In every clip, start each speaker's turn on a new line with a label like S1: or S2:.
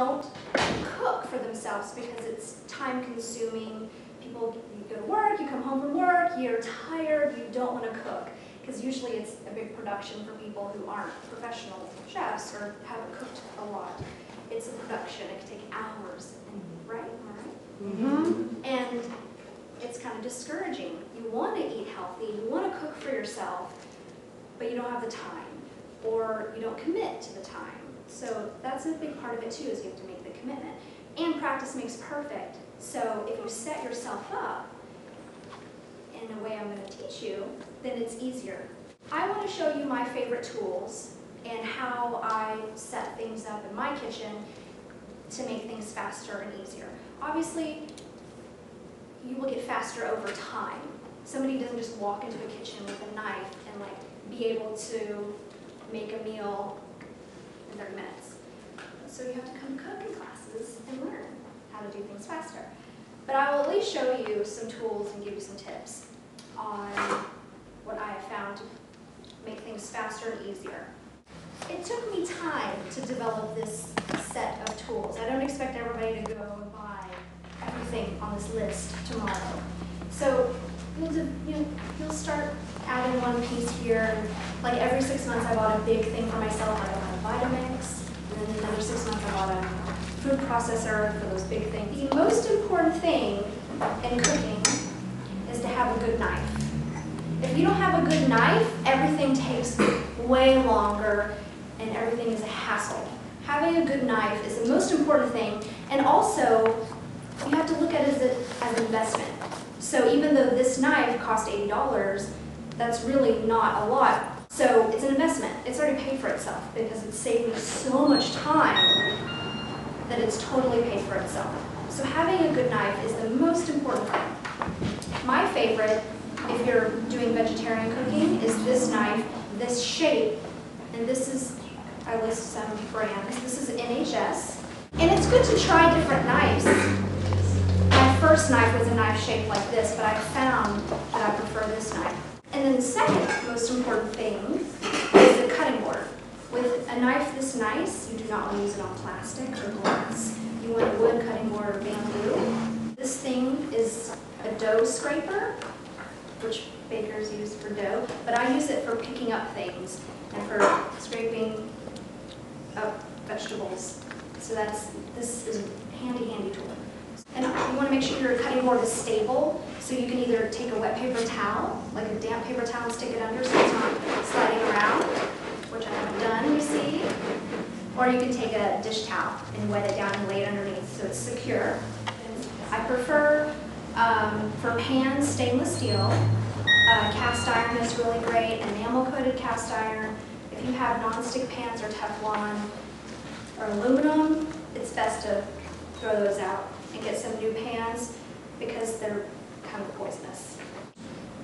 S1: don't cook for themselves because it's time consuming. People, you go to work, you come home from work, you're tired, you don't want to cook. Because usually it's a big production for people who aren't professional chefs or haven't cooked a lot. It's a production, it can take hours, right? Mm-hmm. And it's kind of discouraging. You want to eat healthy, you want to cook for yourself, but you don't have the time, or you don't commit to the time. So that's a big part of it too, is you have to make the commitment. And practice makes perfect. So if you set yourself up in a way I'm going to teach you, then it's easier. I want to show you my favorite tools and how I set things up in my kitchen to make things faster and easier. Obviously, you will get faster over time. Somebody doesn't just walk into a kitchen with a knife and be able to make a meal in 30 minutes. So you have to come to cooking classes and learn how to do things faster. But I will at least show you some tools and give you some tips on what I have found to make things faster and easier. It took me time to develop this set of tools. I don't expect everybody to go and buy everything on this list tomorrow. So you'll start adding one piece here. Like every 6 months I bought a big thing for myself. I bought a Vitamix, and then another 6 months I bought a food processor for those big things. The most important thing in cooking is to have a good knife. If you don't have a good knife, everything takes way longer and everything is a hassle. Having a good knife is the most important thing, and also you have to look at it as an investment. So even though this knife cost $80, that's really not a lot. So it's an investment. It's already paid for itself because it's saved me so much time that it's totally paid for itself. So having a good knife is the most important thing. My favorite, if you're doing vegetarian cooking, is this knife, this shape, and this is, I list some brands. This is NHS, and it's good to try different knives. My first knife was a knife shaped like this, but I found that I prefer this knife. And then the second most important thing is the cutting board. With a knife this nice, you do not want to use it on plastic or glass. You want a wood cutting board or bamboo. This thing is a dough scraper, which bakers use for dough, but I use it for picking up things and for scraping up vegetables. So this is a handy tool. And you want to make sure your cutting board is stable, so you can either take a wet paper towel, like a damp paper towel, and stick it under so it's not sliding around, which I haven't done, you see. Or you can take a dish towel and wet it down and lay it underneath so it's secure. I prefer, for pans, stainless steel. Cast iron is really great, enamel-coated cast iron. If you have non-stick pans or Teflon or aluminum, it's best to throw those out and get some new pans because they're kind of poisonous.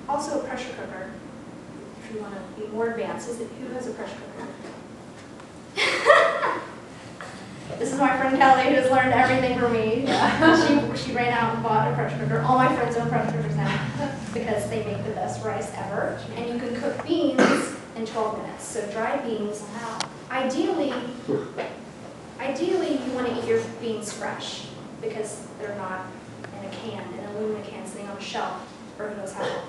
S1: Also a pressure cooker, if you want to be more advanced. Who has a pressure cooker? This is my friend Kelly, who's learned everything from me. Yeah. She ran out and bought a pressure cooker. All my friends own pressure cookers now because they make the best rice ever. And you can cook beans in 12 minutes. So dried beans, ideally you want to eat your beans fresh because they're not in a can, an aluminum can sitting on a shelf for who knows how long.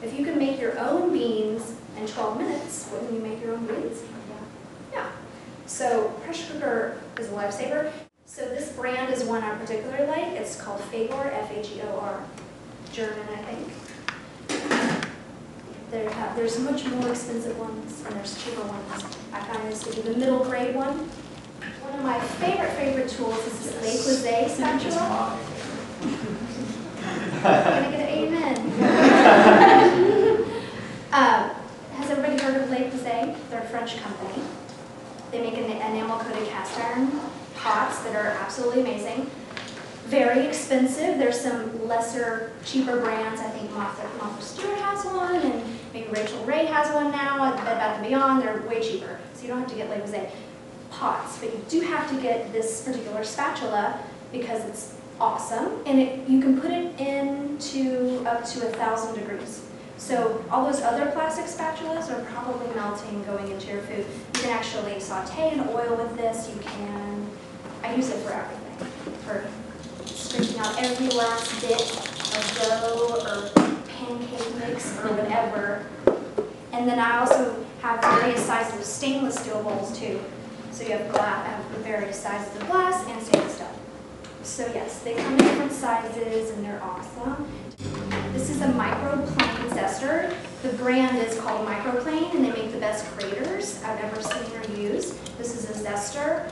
S1: If you can make your own beans in 12 minutes, wouldn't you make your own beans? Yeah. So pressure cooker is a lifesaver. So this brand is one I particularly like. It's called Fagor, F-A-G-O-R, German, I think. There's much more expensive ones and there's cheaper ones. I find this to be the middle grade one. One of my favorite tools is this Le Creuset spatula. Can I get an amen? Has everybody heard of Le Creuset? They're a French company. They make enamel-coated cast iron pots that are absolutely amazing. Very expensive. There's some lesser, cheaper brands. I think Martha Stewart has one, and maybe Rachel Ray has one now at Bed Bath & Beyond. They're way cheaper, so you don't have to get Le Creuset pots, but you do have to get this particular spatula because it's awesome, and you can put it into up to 1,000 degrees. So all those other plastic spatulas are probably melting going into your food. You can actually saute in oil with this. You can I use it for everything. For scraping out every last bit of dough or pancake mix or whatever. And then I also have various sizes of stainless steel bowls too. So you have glass, I have various sizes of glass and stainless steel. So yes, they come in different sizes and they're awesome. This is a microplane zester. The brand is called Microplane and they make the best graters I've ever seen or used. This is a zester.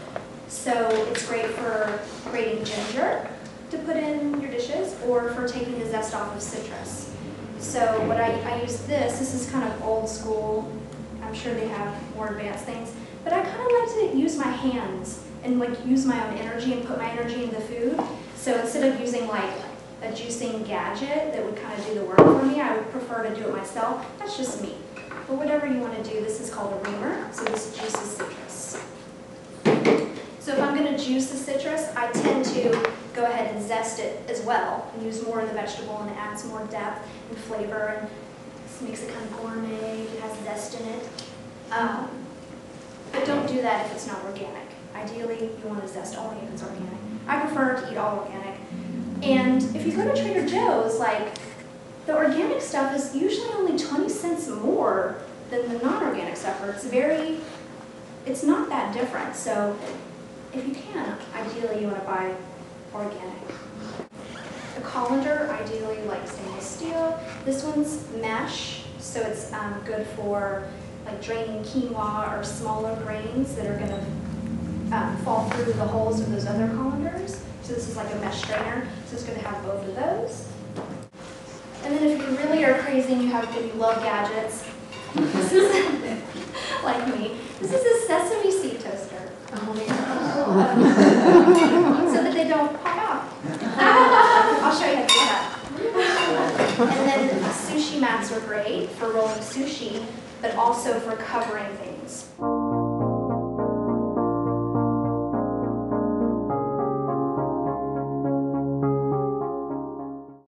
S1: So it's great for grating ginger to put in your dishes or for taking the zest off of citrus. So what I use this is kind of old school. I'm sure they have more advanced things, but I kind of like to use my hands and like use my own energy and put my energy into food. So instead of using like a juicing gadget that would kind of do the work for me, I would prefer to do it myself. That's just me. But whatever you want to do, this is called a reamer. So this juices citrus. So if I'm going to juice the citrus, I tend to go ahead and zest it as well and use more of the vegetable, and it adds more depth and flavor and this makes it kind of gourmet. It has zest in it. But don't do that if it's not organic. Ideally, you want to zest only if it's organic. I prefer to eat all organic. And if you go to Trader Joe's, like, the organic stuff is usually only 20 cents more than the non-organic stuff, or it's not that different. So if you can, ideally you want to buy organic. The colander, ideally like stainless steel. This one's mesh, so it's good for like draining quinoa or smaller grains that are going to fall through the holes of those other colanders. So this is like a mesh strainer, so it's going to have both of those. And then if you really are crazy and you love gadgets, this is like me. This is a sesame seed toaster. So that they don't pop out. I'll show you how to do that. And then sushi mats are great for rolling sushi, but also for covering things.